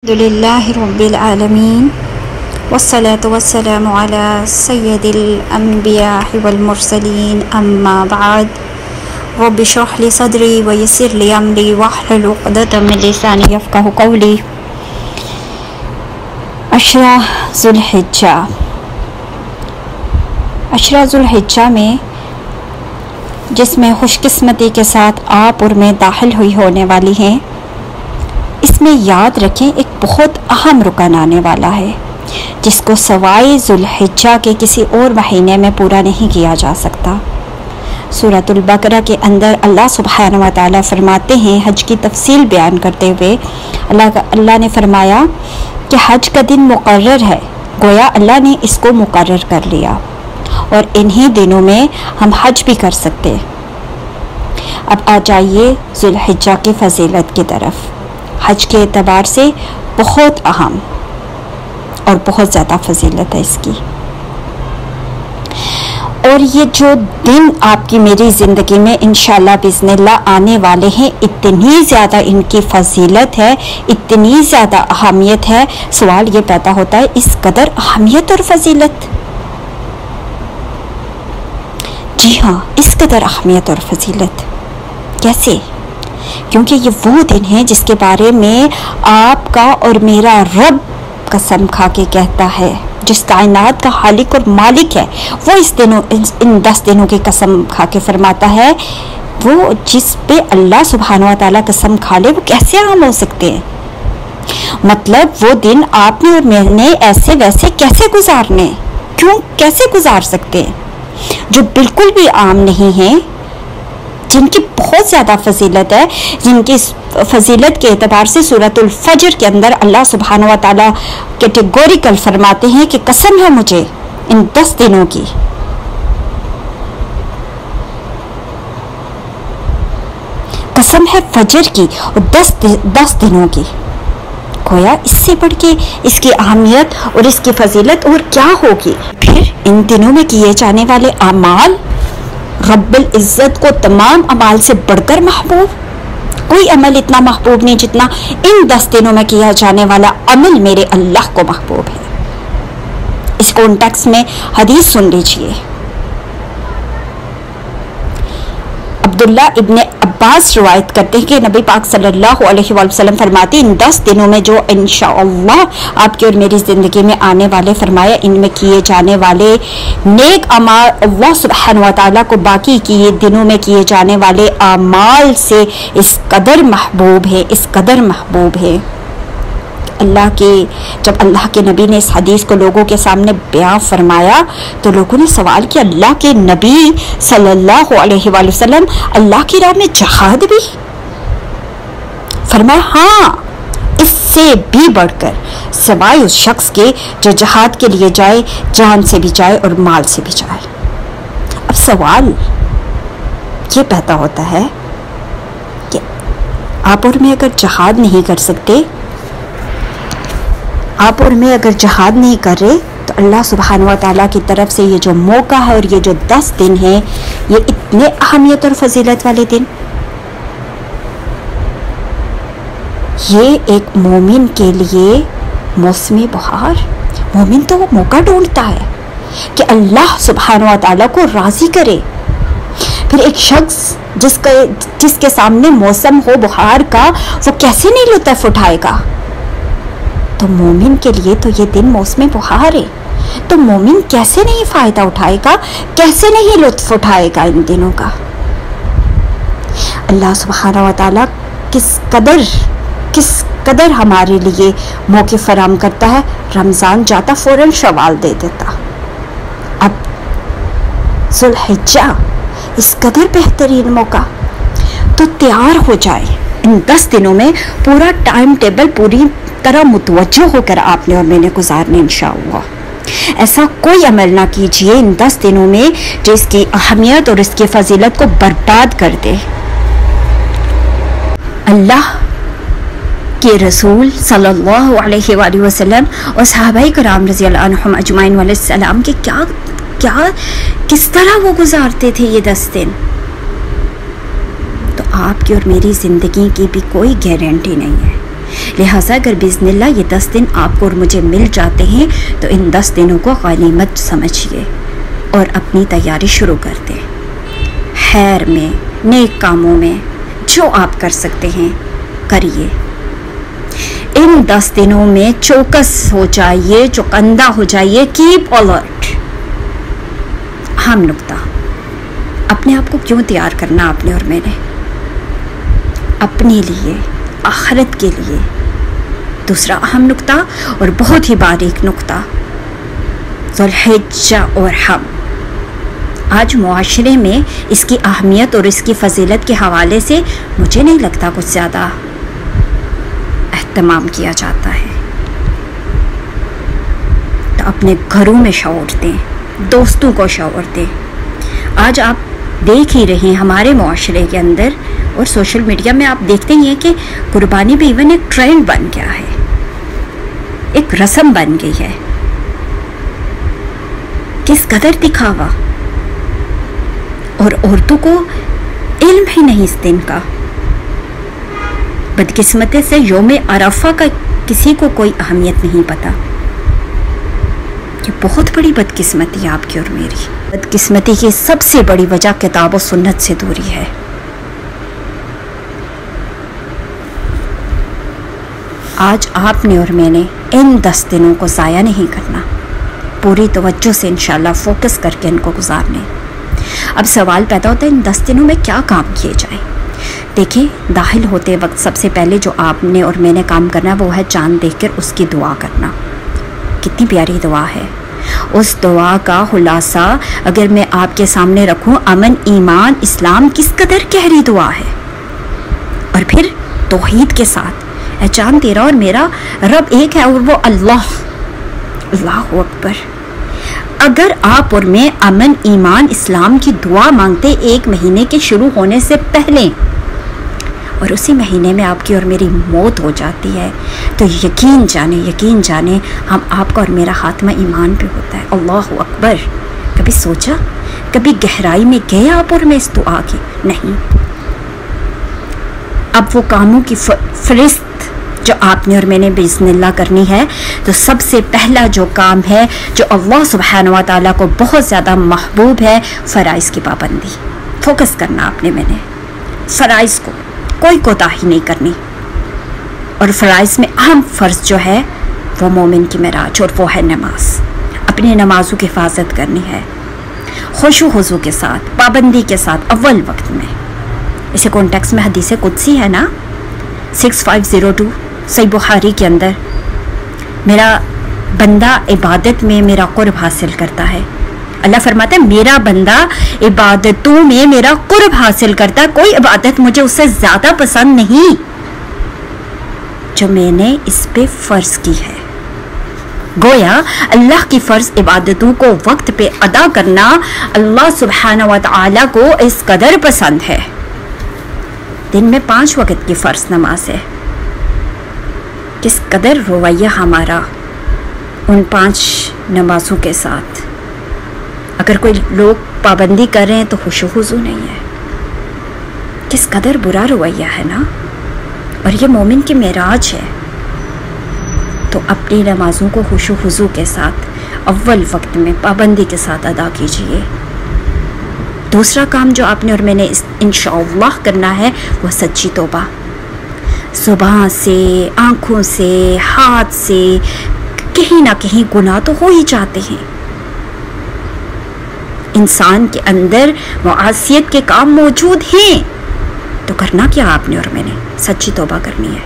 अल्हम्दुलिल्लाहि रब्बिल आलमीन वस्सलातु वस्सलामु अला सय्यदिल अंबिया'i वल मुरसलीन अम्मा बाद रब्बि इश्रह ली सदरी व यस्सिर ली अमरी वहलुल उक़दतम मिन लिसानी यफ़क़हू क़ौली। अशरा ज़ुल्हिज्जा में जिसमें खुशकिस्मती के साथ आप और मैं दाखिल हुई होने वाली हैं, इसमें याद रखें एक बहुत अहम रुकन आने वाला है जिसको सवाए ज़ुल्हिज्जा के किसी और महीने में पूरा नहीं किया जा सकता। सूरतुल बकरा के अंदर अल्लाह सुब्हानहू व तआला फरमाते हैं, हज की तफसील बयान करते हुए अल्लाह ने फरमाया कि हज का दिन मुकर्रर है, गोया अल्लाह ने इसको मुकर्रर कर लिया और इन्हीं दिनों में हम हज भी कर सकते। अब आ जाइए ज़ुल्हिज्जा की फजीलत की तरफ। हज के एतबार से बहुत अहम और बहुत ज़्यादा फजीलत है इसकी, और ये जो दिन आपकी मेरी ज़िंदगी में इंशाअल्लाह बिस्मिल्लाह आने वाले हैं, इतनी ज़्यादा इनकी फजीलत है, इतनी ज़्यादा अहमियत है। सवाल ये पैदा होता है, इस कदर अहमियत और फजीलत? जी हाँ, इस कदर अहमियत और फजीलत कैसे? क्योंकि ये वो दिन है जिसके बारे में आपका और मेरा रब कसम खा के कहता है, जिस कायनात का खालिक और मालिक है, वो इन 10 दिनों की कसम खा के फरमाता है। वो जिस पे अल्लाह सुब्हानहू व तआला कसम खा ले, वो कैसे आम हो सकते हैं? मतलब वो दिन आपने और मैंने ऐसे वैसे कैसे गुजारने, क्यों कैसे गुजार सकते हैं, जो बिल्कुल भी आम नहीं है, जिनकी बहुत ज़्यादा फजीलत है, जिनकी फजीलत के एतबार से सूरतुल फजर के अंदर अल्लाह सुब्हानहू व तआला कैटेगोरिकल फरमाते हैं कि कसम है मुझे इन 10 दिनों की। कसम है फजर की और 10 दिनों की। गोया इससे बढ़ के इसकी अहमियत और इसकी फजीलत और क्या होगी? फिर इन दिनों में किए जाने वाले अमाल रब्बुल इज़्ज़त को तमाम अमाल से बढ़कर महबूब। कोई अमल इतना महबूब नहीं जितना इन 10 दिनों में किया जाने वाला अमल मेरे अल्लाह को महबूब है। इस कॉन्टेक्स्ट में हदीस सुन लीजिए। अब्दुल्ला इब्ने अब्बास रिवायत करते हैं कि नबी पाक सल्लल्लाहु अलैहि वसल्लम फरमाते, इन 10 दिनों में जो इंशाअल्लाह आपकी और मेरी ज़िंदगी में आने वाले, फरमाया इनमें किए जाने वाले नेक अमाल अल्लाह सुब्हानहू व तआला को बाकी किए दिनों में किए जाने वाले अमाल से इस कदर महबूब है, इस कदर महबूब है। जब अल्लाह के नबी ने इस हदीस को लोगों के सामने बयां फरमाया तो लोगों ने सवाल किया, अल्लाह के नबी सल्लल्लाहु अलैहि वसल्लम, अल्लाह की राह में जहाद भी? फरमाया हाँ, इससे भी बढ़कर, सवाए उस शख्स के जो जहाद के लिए जाए, जान से भी जाए और माल से भी जाए। अब सवाल ये पैदा होता है कि आप और मैं अगर जहाद नहीं कर सकते, आप और मैं अगर जहाद नहीं कर रहे, तो अल्लाह सुब्हानहू व तआला की तरफ से ये जो मौका है और ये जो 10 दिन है, ये इतने अहमियत और फजीलत वाले दिन, ये एक मोमिन के लिए मौसमी बहार। मोमिन तो वो मौका ढूंढता है कि अल्लाह सुब्हानहू व तआला को राज़ी करे। फिर एक शख्स जिसके सामने मौसम हो बहार का, वो कैसे नहीं लुत्फ़ उठाएगा? तो मोमिन के लिए तो ये दिन मौसम बहार है, तो मोमिन कैसे नहीं फ़ायदा उठाएगा, कैसे नहीं लुत्फ़ उठाएगा इन दिनों का? अल्लाह सुब्हानहू व तआला किस कदर हमारे लिए मौके फराम करता है। रमज़ान जाता फ़ौरन शवाल दे देता, अब ज़ुल्हिज्जा इस कदर बेहतरीन मौका, तो तैयार हो जाए। इन 10 दिनों में पूरा टाइम टेबल पूरी तरह मुतवज्जो होकर आपने और मैंने गुजारने इंशाअल्लाह। ऐसा कोई अमल ना कीजिए इन 10 दिनों में जो इसकी अहमियत और इसकी फजीलत को बर्बाद कर दे। अल्लाह के रसूल सल्लल्लाहु अलैहि वसल्लम और सहाबाए किराम रज़ियल्लाहु अन्हुम अजमाइन अलैहिस्सलाम के किस तरह वो गुजारते थे ये 10 दिन, तो आपकी और मेरी ज़िंदगी की भी कोई गारंटी नहीं है। लिहाजा अगर बिस्मिल्लाह ये 10 दिन आपको और मुझे मिल जाते हैं तो इन 10 दिनों को गनीमत समझिए और अपनी तैयारी शुरू कर दें। खैर में, नेक कामों में जो आप कर सकते हैं करिए। इन 10 दिनों में चौकस हो जाइए, चौकंदा हो जाइए, कीप अलर्ट। अहम नुक्ता, अपने आप को क्यों तैयार करना आपने और मैंने? अपने लिए, आखिरत के लिए। दूसरा अहम नुक्ता और बहुत ही बारीक नुक्ता, ज़ुल्हिज्जा और हम। आज मुआशरे में इसकी अहमियत और इसकी फजीलत के हवाले से मुझे नहीं लगता कुछ ज़्यादा एहतमाम किया जाता है। तो अपने घरों में शऊर दें, दोस्तों को शऊर दें। आज आप देख ही रहे हैं हमारे मुआशरे के अंदर और सोशल मीडिया में आप देखते ही हैं कि कुर्बानी भी इवन एक ट्रेंड बन गया है, एक रस्म बन गई है। किस कदर दिखावा, और औरतों को इल्म ही नहीं इस दिन का। बदकिस्मती से यौम अरफा का किसी को कोई अहमियत नहीं पता। ये बहुत बड़ी बदकिस्मती है आपकी और मेरी। बदकिस्मती की सबसे बड़ी वजह किताब और सुन्नत से दूरी है। आज आपने और मैंने इन 10 दिनों को ज़ाया नहीं करना, पूरी तवज्जो से इंशाल्लाह फोकस करके इनको गुजारने। अब सवाल पैदा होता है इन 10 दिनों में क्या काम किए जाए। देखिए, दाखिल होते वक्त सबसे पहले जो आपने और मैंने काम करना है वो है चांद देखकर उसकी दुआ करना। कितनी प्यारी दुआ है। उस दुआ का खुलासा अगर मैं आपके सामने रखूं, अमन, ईमान, इस्लाम किस कदर गहरी दुआ है। और फिर तौहीद के साथ, चांद तेरा और मेरा रब एक है और वो अल्लाह। अल्लाहु अकबर। अगर आप और मैं अमन, ईमान, इस्लाम की दुआ मांगते 1 महीने के शुरू होने से पहले और उसी महीने में आपकी और मेरी मौत हो जाती है, तो यकीन जाने हम आपका और मेरा खात्मा ईमान पे होता है। अल्लाहु अकबर। कभी सोचा, कभी गहराई में गए आप और मैं इस दुआ की? नहीं। अब वो कामों की फरिस्त जो आपने और मैंने बिस्मिल्लाह करनी है, तो सबसे पहला जो काम है जो अल्लाह सुब्हानहू व तआला को बहुत ज़्यादा महबूब है, फ़राइज़ की पाबंदी। फोकस करना आपने मैंने, फ़राइज़ को कोई कोताही नहीं करनी। और फ़राइज़ में अहम फ़र्ज़ जो है वो मोमिन की मेराज, और वो है नमाज। अपनी नमाज़ों की हिफाजत करनी है खुशू हुज़ू के साथ, पाबंदी के साथ, अव्वल वक्त में। इसे कॉन्टेक्स्ट में हदीस कुदसी है ना, 6502 सही बुखारी के अंदर, मेरा बंदा इबादत में मेरा कुर्ब हासिल करता है। अल्लाह फरमाता है मेरा बंदा इबादतों में मेरा कुर्ब हासिल करता है, कोई इबादत मुझे उससे ज़्यादा पसंद नहीं जो मैंने इस पे फ़र्ज़ की है। गोया अल्लाह की फ़र्ज़ इबादतों को वक्त पे अदा करना अल्लाह सुब्हानहू व तआला को इस कदर पसंद है। दिन में 5 वक्त की फ़र्ज़ नमाज है। किस कदर रवैया हमारा उन 5 नमाजों के साथ। अगर कोई लोग पाबंदी कर रहे हैं तो खुशू हुज़ू नहीं है। किस कदर बुरा रवैया है ना। और ये मोमिन की मेराज है। तो अपनी नमाजों को खुशू हुज़ू के साथ अव्वल वक्त में पाबंदी के साथ अदा कीजिए। दूसरा काम जो आपने और मैंने इंशाअल्लाह करना है वो सच्ची तौबा। ज़ुबान से, आँखों से, हाथ से कहीं ना कहीं गुनाह तो हो ही जाते हैं। इंसान के अंदर मुआसियत के काम मौजूद हैं, तो करना क्या आपने और मैंने? सच्ची तौबा करनी है।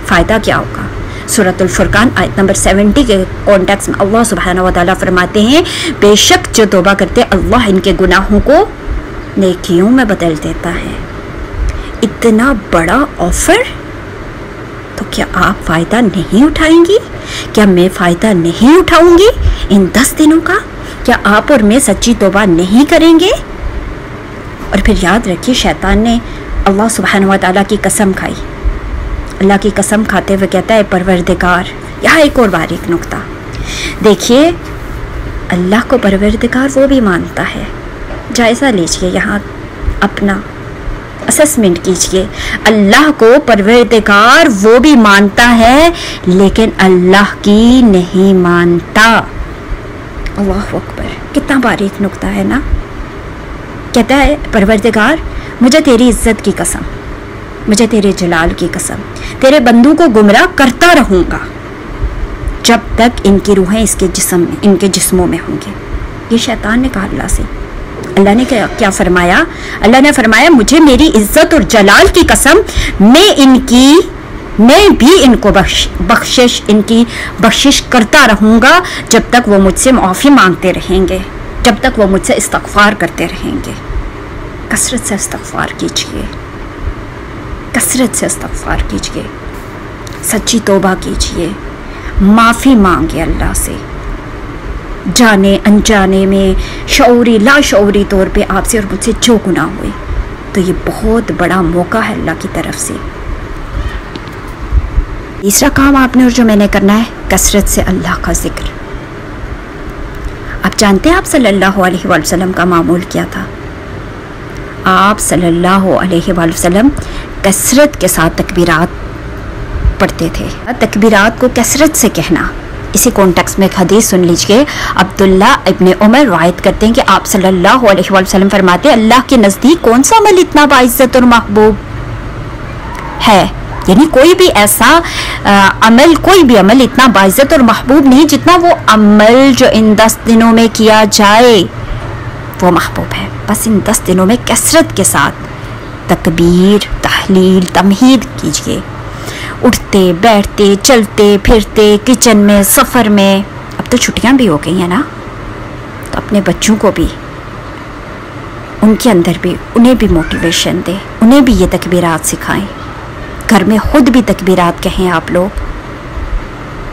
फ़ायदा क्या होगा? सूरतुल फुरकान आयत नंबर 70 के कॉन्टेक्स्ट में अल्लाह सुब्हानहू व तआला फरमाते हैं, बेशक जो तौबा करते अल्लाह इनके गुनाहों को नेकियों में बदल देता है। इतना बड़ा ऑफर, तो क्या आप फ़ायदा नहीं उठाएंगी? क्या मैं फ़ायदा नहीं उठाऊंगी इन 10 दिनों का? क्या आप और मैं सच्ची तौबा नहीं करेंगे? और फिर याद रखिए, शैतान ने अल्लाह सुब्हानहू व तआला की कसम खाई। अल्लाह की कसम खाते हुए कहता है परवरदिगार। यहाँ एक और बारीक नुक्ता देखिए, अल्लाह को परवरदिगार वो भी मानता है। जायज़ा लीजिए यहाँ अपना, असेसमेंट कीजिए। अल्लाह को परवरदिगार वो भी मानता है, लेकिन अल्लाह की नहीं मानता। अल्लाह अकबर, कितना बारीक नुक्ता है ना। कहता है परवरदिगार, मुझे तेरी इज्जत की कसम, मुझे तेरे जलाल की कसम, तेरे बंदों को गुमराह करता रहूंगा जब तक इनकी रूहें इसके जिस्म में, इनके जिस्मों में होंगी। ये शैतान ने कहा अल्लाह से। अल्लाह ने क्या फरमाया? अल्लाह ने फरमाया, मुझे मेरी इज्जत और जलाल की कसम, मैं भी इनको इनकी बख्शिश करता रहूंगा जब तक वो मुझसे माफ़ी मांगते रहेंगे, जब तक वो मुझसे इस्तग़फ़ार करते रहेंगे। कसरत से इस्तग़फ़ार कीजिए, कसरत से इस्तग़फ़ार कीजिए, सच्ची तौबा कीजिए, माफ़ी मांगे अल्लाह से। जाने अनजाने में, शऊरी लाशऊरी तौर पे आपसे और मुझसे जो गुनाह हुए, तो ये बहुत बड़ा मौका है अल्लाह की तरफ से। तीसरा काम आपने और जो मैंने करना है, कसरत से अल्लाह का जिक्र। आप जानते हैं आप सल्लल्लाहु अलैहि वसल्लम का मामूल क्या था? आप सल्लल्लाहु अलैहि वसल्लम कसरत के साथ तकबीरात पढ़ते थे। तकबीरात को कसरत से कहना, इसी कॉन्टेक्स्ट में एक हदीस सुन लीजिए। अब्दुल्ला इब्ने उमर रवायत करते हैं कि आप सल्लल्लाहु अलैहि वसल्लम फरमाते, अल्लाह के नज़दीक कौन सा अमल इतना बाइज़्ज़त और महबूब है, यानी कोई भी ऐसा अमल, कोई भी अमल इतना बाइज़्ज़त और महबूब नहीं जितना वो अमल जो इन 10 दिनों में किया जाए वो महबूब है। बस इन 10 दिनों में कसरत के साथ तकबीर, तहलील, तमहीद कीजिए। उठते बैठते, चलते फिरते, किचन में, सफ़र में। अब तो छुट्टियां भी हो गई हैं ना, तो अपने बच्चों को भी, उनके अंदर भी, उन्हें भी मोटिवेशन दें, उन्हें भी ये तकबीरात सिखाएं। घर में खुद भी तकबीरात कहें आप लोग।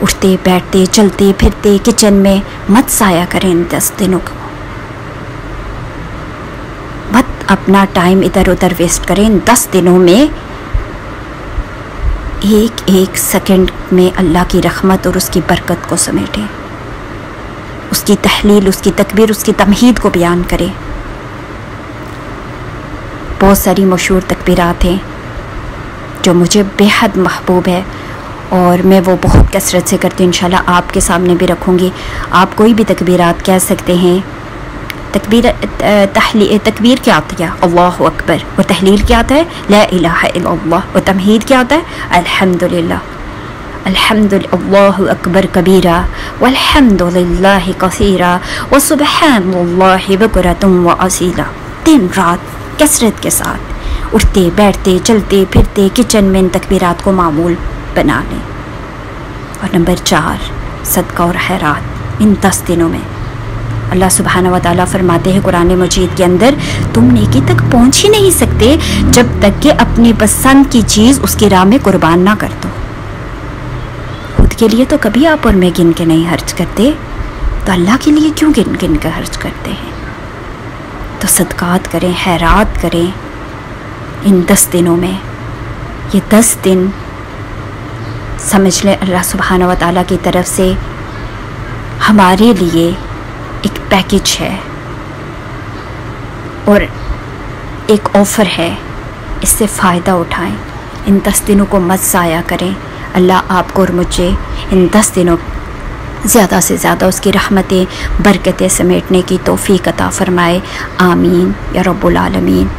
उठते बैठते, चलते फिरते, किचन में मत साया करें इन 10 दिनों को। मत अपना टाइम इधर उधर वेस्ट करें। इन 10 दिनों में एक एक सेकंड में अल्लाह की रहमत और उसकी बरकत को समेटें, उसकी तहलील, उसकी तकबीर, उसकी तमहीद को बयान करें। बहुत सारी मशहूर तकबीरात हैं जो मुझे बेहद महबूब है और मैं वो बहुत कसरत से करती हूँ। इंशाल्लाह आपके सामने भी रखूँगी। आप कोई भी तकबीरात कह सकते हैं। तकबीर क्या होती है? अल्लाहु अकबर। और तहलील क्या होता है? ला इलाहा इल्लल्लाह। और तमहीद क्या होता है? अल्हम्दुलिल्लाह। अल्लाहु अकबर कबीरा वल्हम्दुलिल्लाहि कसीरा व सुब्हानल्लाहि बुकरतुम व असीला। दिन रात कसरत के साथ उठते बैठते, चलते फिरते, किचन में इन तकबीरात को मामूल बना लें। और नंबर 4, सदका और खैरात इन 10 दिनों में। अल्लाह सुब्हानहू व तआला फरमाते हैं कुरान मजीद के अंदर, तुम नेकी तक पहुंच ही नहीं सकते जब तक कि अपनी पसंद की चीज़ उसकी राह में कुर्बान ना कर दो। खुद के लिए तो कभी आप और मैं गिन के नहीं खर्च करते, तो अल्लाह के लिए क्यों गिन गिन कर खर्च करते हैं? तो सदकात करें, खैरात करें इन 10 दिनों में। ये 10 दिन समझ लें अल्लाह सुब्हानहू व तआला की तरफ से हमारे लिए एक पैकेज है और एक ऑफ़र है, इससे फ़ायदा उठाएं। इन 10 दिनों को मत ज़ाया करें। अल्लाह आपको और मुझे इन 10 दिनों ज़्यादा से ज़्यादा उसकी रहमतें, बरकतें समेटने की तौफ़ीक़ अता फ़रमाए। आमीन या रब्बुल आलमीन।